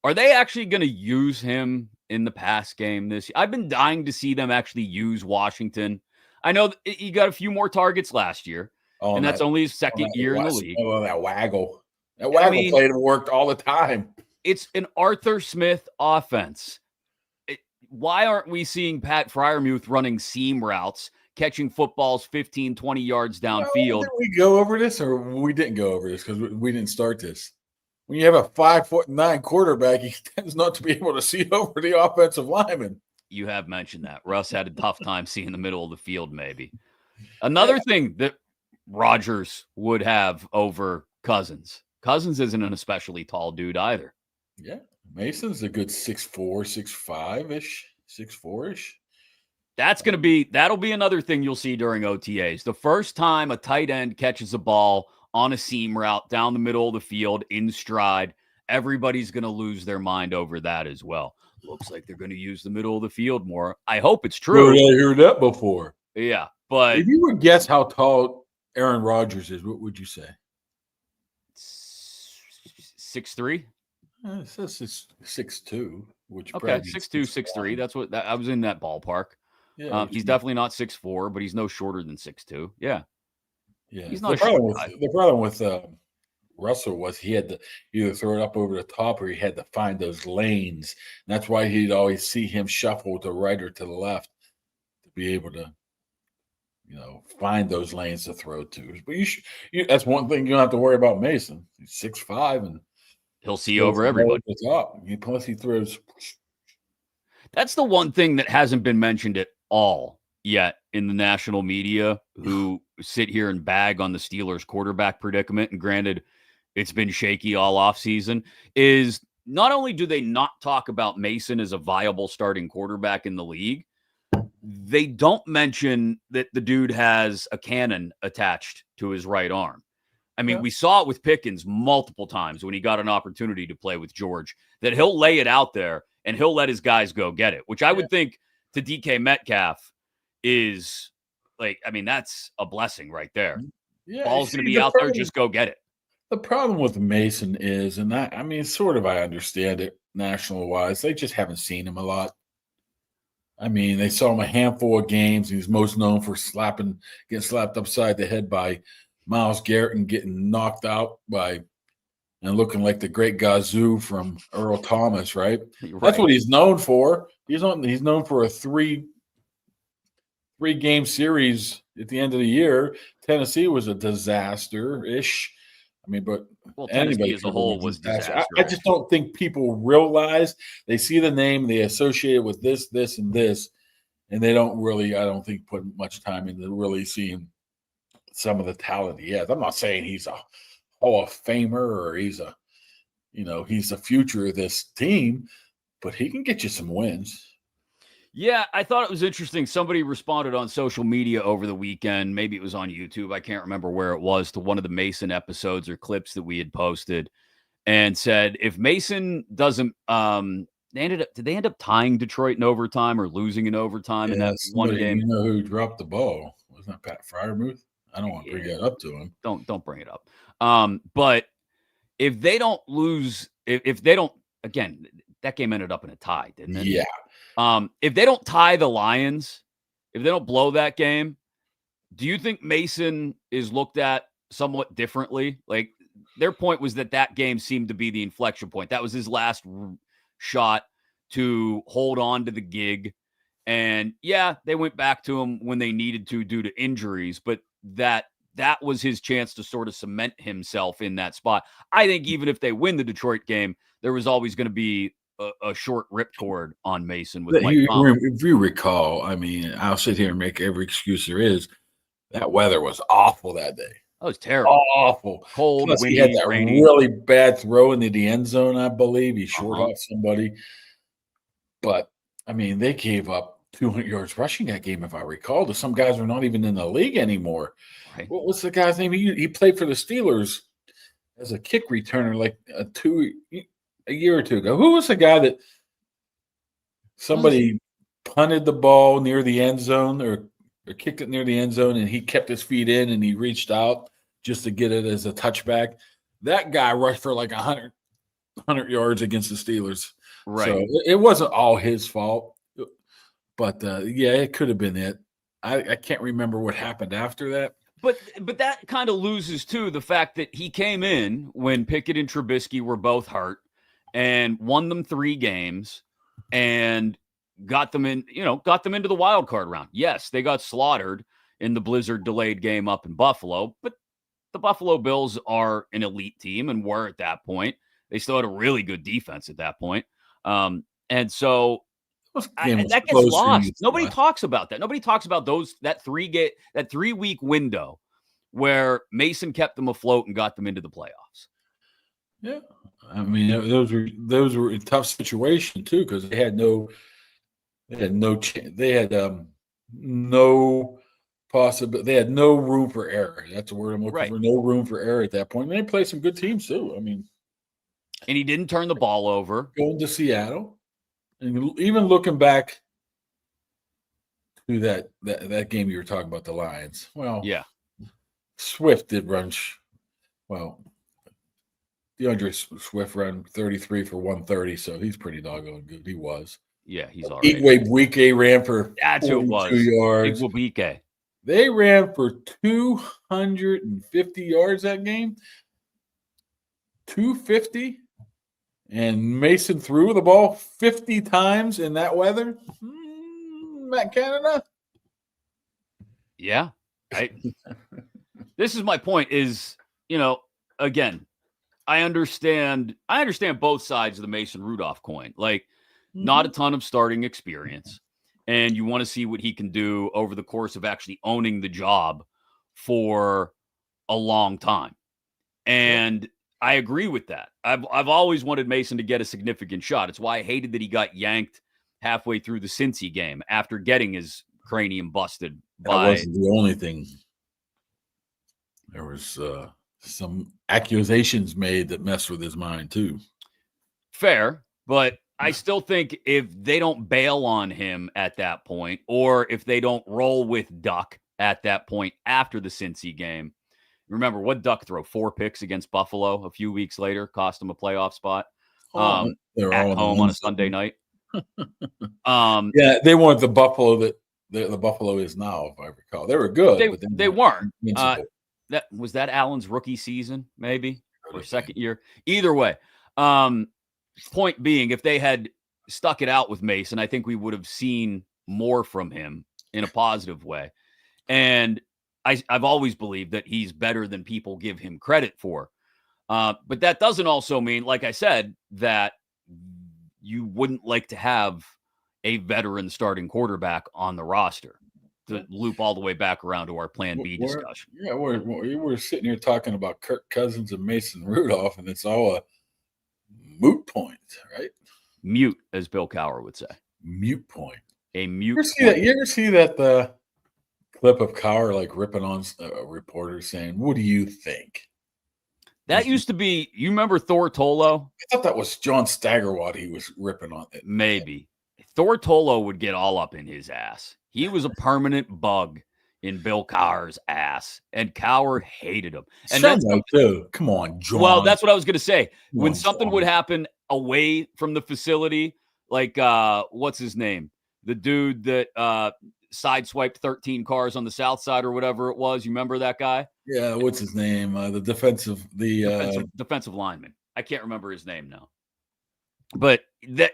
Are they actually going to use him in the pass game this year? I've been dying to see them actually use Washington. I know he got a few more targets last year, and that's only his second year in the league. Oh, that waggle. That waggle played and worked all the time. It's an Arthur Smith offense. Why aren't we seeing Pat Freiermuth running seam routes, catching footballs 15, 20 yards downfield? Did we go over this, or we didn't go over this because we didn't start this? When you have a 5'9" quarterback, he tends not to be able to see over the offensive lineman. You have mentioned that. Russ had a tough time seeing the middle of the field, maybe. Another thing that Rodgers would have over Cousins. Cousins isn't an especially tall dude either. Yeah. Mason's a good 6'4", 6'5"-ish, 6'4"-ish. That'll be another thing you'll see during OTAs. The first time a tight end catches a ball on a seam route down the middle of the field in stride, everybody's going to lose their mind over that as well. Looks like they're going to use the middle of the field more. I hope it's true. I heard that before. Yeah, but if you would guess how tall Aaron Rodgers is, what would you say? 6'3"? It says 6'2", which okay, 6'2", 6'3". That's what I was in that ballpark. Yeah, he's definitely not 6'4", but he's no shorter than 6'2". Yeah, yeah. He's not the problem with Russell was he had to either throw it up over the top or he had to find those lanes. And that's why he'd always see him shuffle to the right or to the left to be able to, find those lanes to throw to. But that's one thing you don't have to worry about Mason. He's 6'5" and he'll see over everybody. Plus he throws. That's the one thing that hasn't been mentioned at all yet in the national media, who sit here and bag on the Steelers quarterback predicament. And granted, it's been shaky all offseason, is not only do they not talk about Mason as a viable starting quarterback in the league, they don't mention that the dude has a cannon attached to his right arm. I mean, we saw it with Pickens multiple times when he got an opportunity to play with George, that he'll lay it out there and he'll let his guys go get it, which I would think to DK Metcalf is that's a blessing right there. Yeah, ball's going to be out there, just go get it. The problem with Mason is, and I understand it national-wise, they just haven't seen him a lot. I mean, they saw him a handful of games. He's most known for getting slapped upside the head by Myles Garrett and getting knocked out and looking like the great Gazoo from Earl Thomas, right? That's what he's known for. He's known for a three-game series at the end of the year. Tennessee was a disaster-ish. I mean, but Tennessee as a whole was disaster. I just don't think people realize. They see the name, they associate it with this, this, and this, and they don't really, I don't think, put much time into really seeing some of the talent he has. I'm not saying he's a Hall of Famer or he's the future of this team, but he can get you some wins. Yeah, I thought it was interesting. Somebody responded on social media over the weekend. Maybe it was on YouTube. I can't remember where it was, to one of the Mason episodes or clips that we had posted, and said, if Mason doesn't, did they end up tying Detroit in overtime or losing in overtime in that one game? You know who dropped the ball? Wasn't that Pat Freiermuth? I don't want to bring that up to him. Don't bring it up. But if they don't lose, if they don't, again, that game ended up in a tie, didn't it? Yeah. If they don't tie the Lions, if they don't blow that game, do you think Mason is looked at somewhat differently? Like, their point was that game seemed to be the inflection point. That was his last shot to hold on to the gig. And yeah, they went back to him when they needed to due to injuries, but that was his chance to sort of cement himself in that spot. I think even if they win the Detroit game, there was always going to be a short ripcord on Mason with Mike Tomlin. If you recall, I mean, I'll sit here and make every excuse there is. That weather was awful that day. That was terrible. Awful. Cold, Plus, windy, he had that rainy. really bad throw into the end zone, I believe. He short off somebody. But, I mean, they gave up 200 yards rushing that game, if I recall. Some guys are not even in the league anymore. Right. What was the guy's name? He played for the Steelers as a kick returner like a year or two ago. Who was the guy that somebody punted the ball near the end zone or kicked it near the end zone, and he kept his feet in and he reached out just to get it as a touchback? That guy rushed for like 100 yards against the Steelers. Right. So it wasn't all his fault. But, yeah, it could have been it. I can't remember what happened after that. But that kind of loses, too, the fact that he came in when Pickett and Trubisky were both hurt and won them 3 games and got them into the wild card round. Yes, they got slaughtered in the blizzard delayed game up in Buffalo, but the Buffalo Bills are an elite team and were at that point. They still had a really good defense at that point. And so that gets lost. Nobody talks about that. Nobody talks about that 3-week window where Mason kept them afloat and got them into the playoffs. Yeah. I mean, those were a tough situation too, because they had no possibility. They had no room for error. That's the word I'm looking for. No room for error at that point. And they played some good teams too. I mean, and he didn't turn the ball over. Going to Seattle, and even looking back to that game you were talking about, the Lions. Well, yeah, Swift did run. DeAndre Swift ran 33 for 130, so he's pretty doggone good. He was. Yeah, he's all right. Igwe ran for 42 yards. Igwe. They ran for 250 yards that game. 250. And Mason threw the ball 50 times in that weather. Matt Canada. Yeah. This is my point is, again, I understand both sides of the Mason Rudolph coin. Like, not a ton of starting experience. And you want to see what he can do over the course of actually owning the job for a long time. And I agree with that. I've always wanted Mason to get a significant shot. It's why I hated that he got yanked halfway through the Cincy game after getting his cranium busted. That wasn't the only thing. There was some accusations made that messed with his mind too. Fair, but I still think if they don't bail on him at that point, or if they don't roll with Duck at that point after the Cincy game, remember what Duck throw 4 picks against Buffalo a few weeks later, cost him a playoff spot at home on a Sunday night. Yeah, they weren't the Buffalo that the Buffalo is now, if I recall. They were good, but they weren't. That Allen's rookie season, maybe, or second year. Either way, point being, if they had stuck it out with Mason, I think we would have seen more from him in a positive way. And I've always believed that he's better than people give him credit for. But that doesn't also mean, like I said, that you wouldn't like to have a veteran starting quarterback on the roster to loop all the way back around to our Plan B discussion. Yeah, we're sitting here talking about Kirk Cousins and Mason Rudolph, and it's all a moot point, right? Mute, as Bill Cowher would say. Mute point. A mute. You ever see that clip of Cowher like ripping on a reporter saying, "What do you think?" That used to be. You remember Thor Tolo? I thought that was John Steigerwald. He was ripping on it. Maybe Thor Tolo would get all up in his ass. He was a permanent bug in Bill Cowher's ass, and Cowher hated him. And that's too. Come on, John. Well, that's what I was going to say. When something would happen away from the facility, like what's his name? The dude that sideswiped 13 cars on the south side or whatever it was. You remember that guy? Yeah, what's his name? The Defensive lineman. I can't remember his name now. But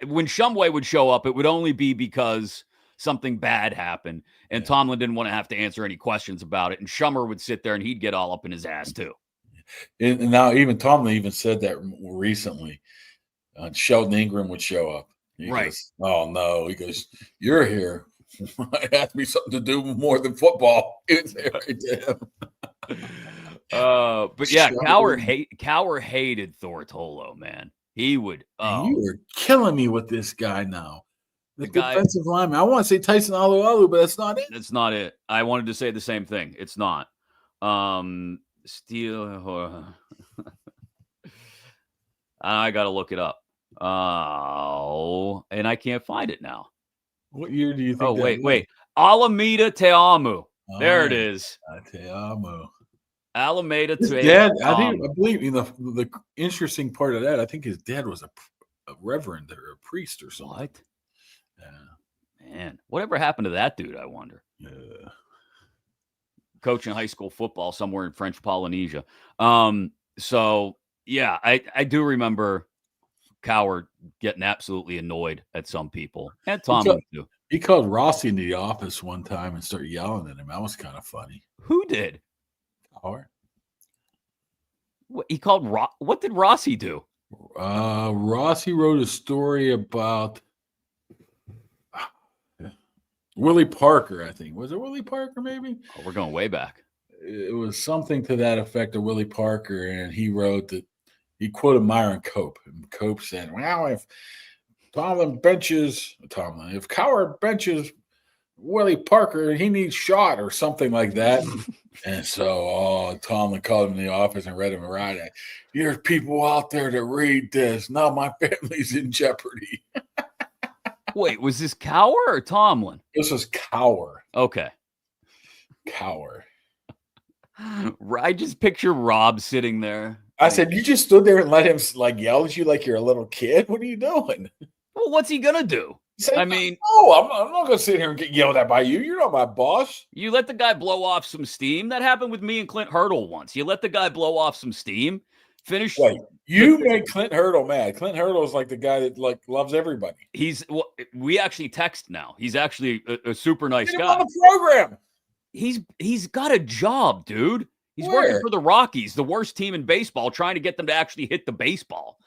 when Shumway would show up, it would only be because something bad happened, and Tomlin didn't want to have to answer any questions about it. And Shummer would sit there, and he'd get all up in his ass too. And now even Tomlin even said that recently. Sheldon Ingram would show up. He goes, oh no, he goes, you're here. It has to be something to do more than football. It's right to him. But yeah, Cowher hated Thortolo, man. He would. You are killing me with this guy now. The defensive lineman. I want to say Tyson Alualu, but that's not it. That's not it. I wanted to say the same thing. It's not. I got to look it up. Oh, and I can't find it now. What year do you think? Oh, wait. Alameda Te'amu. There it is. Te'amu. Alameda His Te'amu. dad, I believe the interesting part of that, I think his dad was a reverend or a priest or something. What? Yeah. Man, whatever happened to that dude, I wonder. Yeah. Coaching high school football somewhere in French Polynesia. So, yeah, I do remember Cowher getting absolutely annoyed at some people. And Tomlin, too. He called Rossi in the office one time and started yelling at him. That was kind of funny. Who did? Cowher. What, he called what did Rossi do? Rossi wrote a story about Willie Parker, I think. Was it Willie Parker, maybe? Oh, we're going way back. It was something to that effect of Willie Parker, and he wrote that he quoted Myron Cope. And Cope said, well, if if Cowher benches Willie Parker, he needs shot or something like that. And so Tomlin called him in the office and read him a right. There's people out there that read this. Now my family's in jeopardy. Wait, was this Cowher or Tomlin? This was Cowher. Okay. Cowher. I just picture Rob sitting there. I said, you just stood there and let him yell at you like you're a little kid? What are you doing? Well, what's he going to do? Said, I mean, I'm not going to sit here and get yelled at by you. You're not my boss. You let the guy blow off some steam. That happened with me and Clint Hurdle once. You let the guy blow off some steam. Finish. Wait, you made Clint Hurdle mad. Clint Hurdle is like the guy that loves everybody. We actually text now. He's actually a super nice Get him guy. on the program. He's got a job, dude. He's Where? working for the Rockies, the worst team in baseball, trying to get them to actually hit the baseball.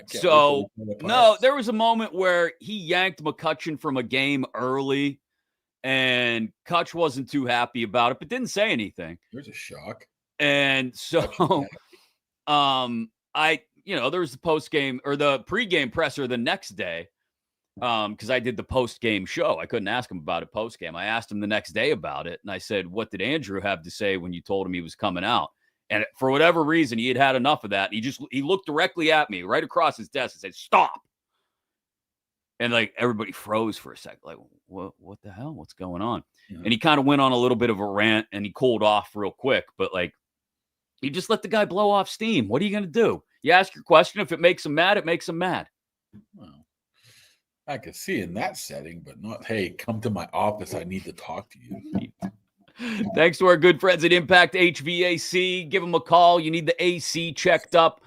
So no, there was a moment where he yanked McCutchen from a game early, and Kutch wasn't too happy about it, but didn't say anything. There's a shock. And so, there was the post game or the pregame presser the next day, because I did the post game show. I couldn't ask him about it post game. I asked him the next day about it, and I said, "What did Andrew have to say when you told him he was coming out?" And for whatever reason, he had enough of that. He looked directly at me right across his desk and said, "Stop." And everybody froze for a second. Like, what the hell? What's going on? Yeah. And he kind of went on a little bit of a rant and he cooled off real quick. But you just let the guy blow off steam. What are you going to do? You ask your question. If it makes him mad, it makes him mad. Well, I could see in that setting, but not, hey, come to my office. I need to talk to you. Thanks to our good friends at Impact HVAC. Give them a call. You need the AC checked up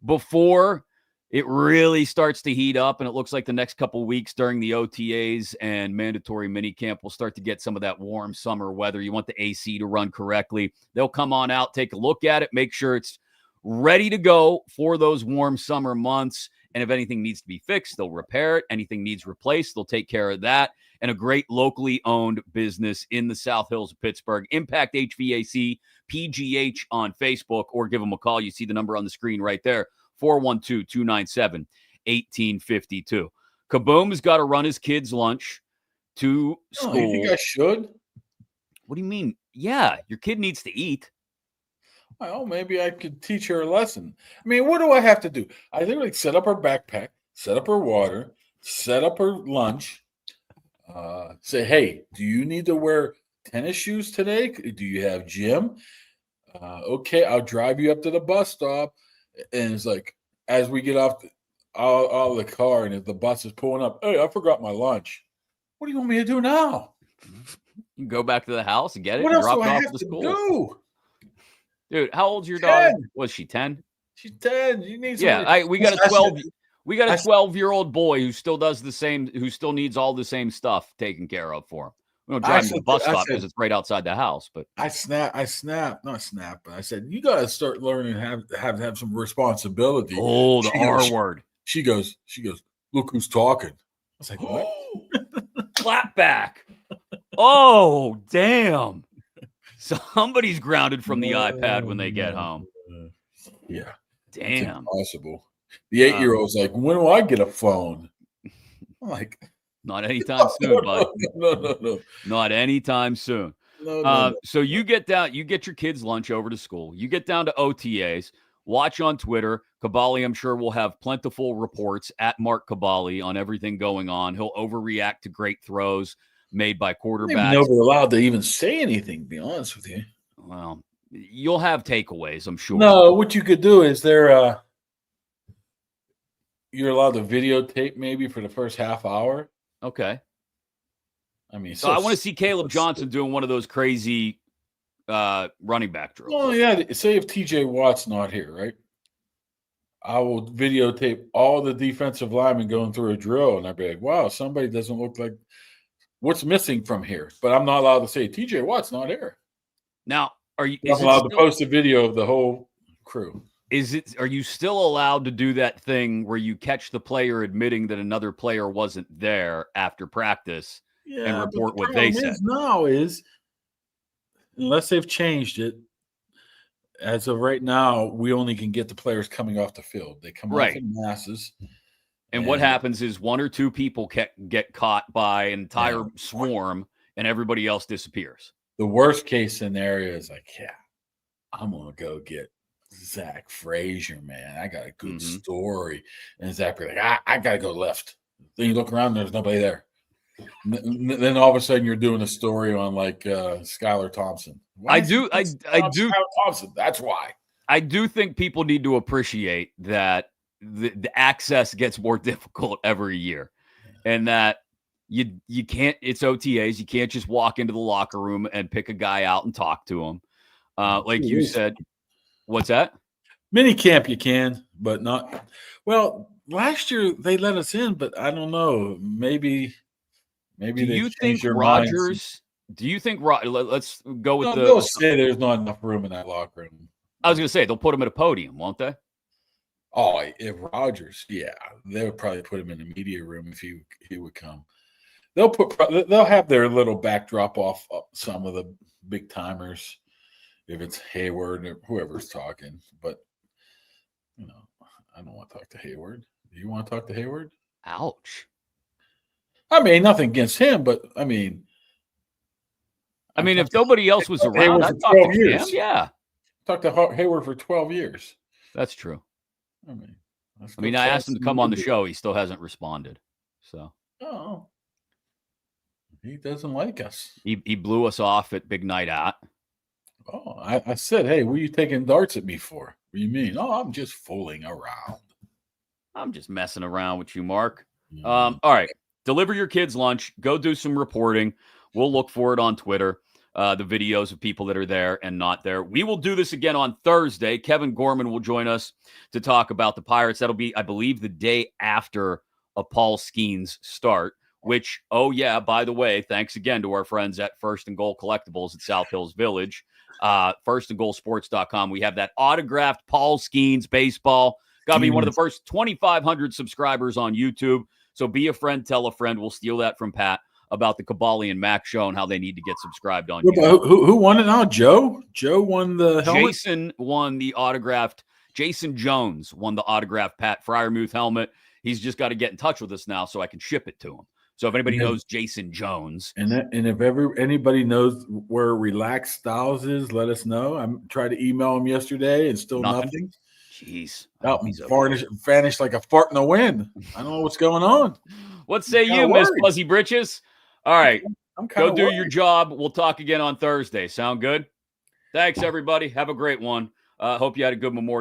before it really starts to heat up. And it looks like the next couple of weeks during the OTAs and mandatory minicamp, we'll start to get some of that warm summer weather. You want the AC to run correctly. They'll come on out, take a look at it, make sure it's ready to go for those warm summer months. And if anything needs to be fixed, they'll repair it. Anything needs replaced, they'll take care of that. And a great locally owned business in the South Hills of Pittsburgh. Impact HVAC, PGH on Facebook, or give them a call. You see the number on the screen right there, 412-297-1852. Kaboom's got to run his kids' lunch to school. You think I should? What do you mean? Yeah, your kid needs to eat. Well, maybe I could teach her a lesson. I mean, what do I have to do? I literally set up her backpack, set up her water, set up her lunch. Say, hey, do you need to wear tennis shoes today? Do you have gym? Okay, I'll drive you up to the bus stop. And it's like, as we get off the car and if the bus is pulling up, hey, I forgot my lunch. What do you want me to do now? You can go back to the house and get it What and else drop do it I off have at the to school. do? Dude, how old's your 10. daughter? Was she 10? She's 10. You need Yeah, somebody. we got a I 12. said- We got a I- 12-year-old boy who still does the same, who still needs all the same stuff taken care of for him. We don't drive him to the bus stop because it's right outside the house. But not snap, but I said, you got to start learning to have some responsibility. oh, the R word. She goes, look who's talking. I was like, what? Clap back. Oh, damn. Somebody's grounded from the iPad when they get home. Yeah. Damn. It's impossible. The 8-year-old's like, when do I get a phone? I'm like, not anytime soon, bud. No. Not anytime soon. No. So you get your kids' lunch over to school. You get down to OTAs. Watch on Twitter. Kaboly, I'm sure, will have plentiful reports at Mark Kaboly on everything going on. He'll overreact to great throws made by quarterbacks. Never allowed to even say anything, to be honest with you. Well, you'll have takeaways, I'm sure. No, what you could do is you're allowed to videotape maybe for the first half hour. Okay. I mean, so I want to see Caleb Johnson doing one of those crazy running back drills. Oh, yeah. Say if TJ Watt's not here, right? I will videotape all the defensive linemen going through a drill, and I'd be like, wow, somebody doesn't look like what's missing from here. But I'm not allowed to say TJ Watt's not here. Now, I'm allowed to post a video of the whole crew. Are you still allowed to do that thing where you catch the player admitting that another player wasn't there after practice and report what they said? Now is, unless they've changed it, as of right now, we only can get the players coming off the field. They come off in masses. And what happens is one or two people get caught by an entire swarm and everybody else disappears. The worst case scenario is like, I'm going to go get Zach Frazier, man. I got a good story. And Zach be like, I got to go left. Then you look around, there's nobody there. Then all of a sudden you're doing a story on like Skylar Thompson. I do. Skylar Thompson. That's why. I do think people need to appreciate that the access gets more difficult every year, and that you can't. It's OTAs. You can't just walk into the locker room and pick a guy out and talk to him. Like you said, what's that? Mini camp you can, but not. Well, last year they let us in, but I don't know. Maybe. Do you think Rodgers? Do you think let's go with they'll say there's not enough room in that locker room. I was going to say they'll put him at a podium, won't they? Oh, if Rodgers, they would probably put him in the media room if he would come. They'll have their little backdrop off some of the big timers, if it's Hayward or whoever's talking. But I don't want to talk to Hayward. Do you want to talk to Hayward? Ouch. I mean, nothing against him, but I mean, if nobody else was around, I'd talk to him. Yeah, talked to Hayward for 12 years. That's true. I mean, I asked him to come on the show. He still hasn't responded. So, he doesn't like us. He blew us off at Big Night Out. Oh, I said, hey, what are you taking darts at me for? What do you mean? Oh, I'm just fooling around. I'm just messing around with you, Mark. All right. Deliver your kids lunch. Go do some reporting. We'll look for it on Twitter, the videos of people that are there and not there. We will do this again on Thursday. Kevin Gorman will join us to talk about the Pirates. That'll be, I believe, the day after a Paul Skeens start, which, by the way, thanks again to our friends at First and Goal Collectibles at South Hills Village, firstandgoalsports.com. We have that autographed Paul Skeens baseball. Got to be one of the first 2,500 subscribers on YouTube. So be a friend, tell a friend. We'll steal that from Pat about the Kaboly+Mack show and how they need to get subscribed on YouTube. Who won it now? Joe? Joe won the helmet? Jason won the autographed. Jason Jones won the autographed Pat Fryermuth helmet. He's just got to get in touch with us now so I can ship it to him. So if anybody knows Jason Jones. And if anybody knows where Relaxed Styles is, let us know. I tried to email him yesterday and still nothing. Jeez. Vanished like a fart in the wind. I don't know what's going on. What say you, Miss Fuzzy Britches? All right. Go do your job. We'll talk again on Thursday. Sound good? Thanks, everybody. Have a great one. Hope you had a good Memorial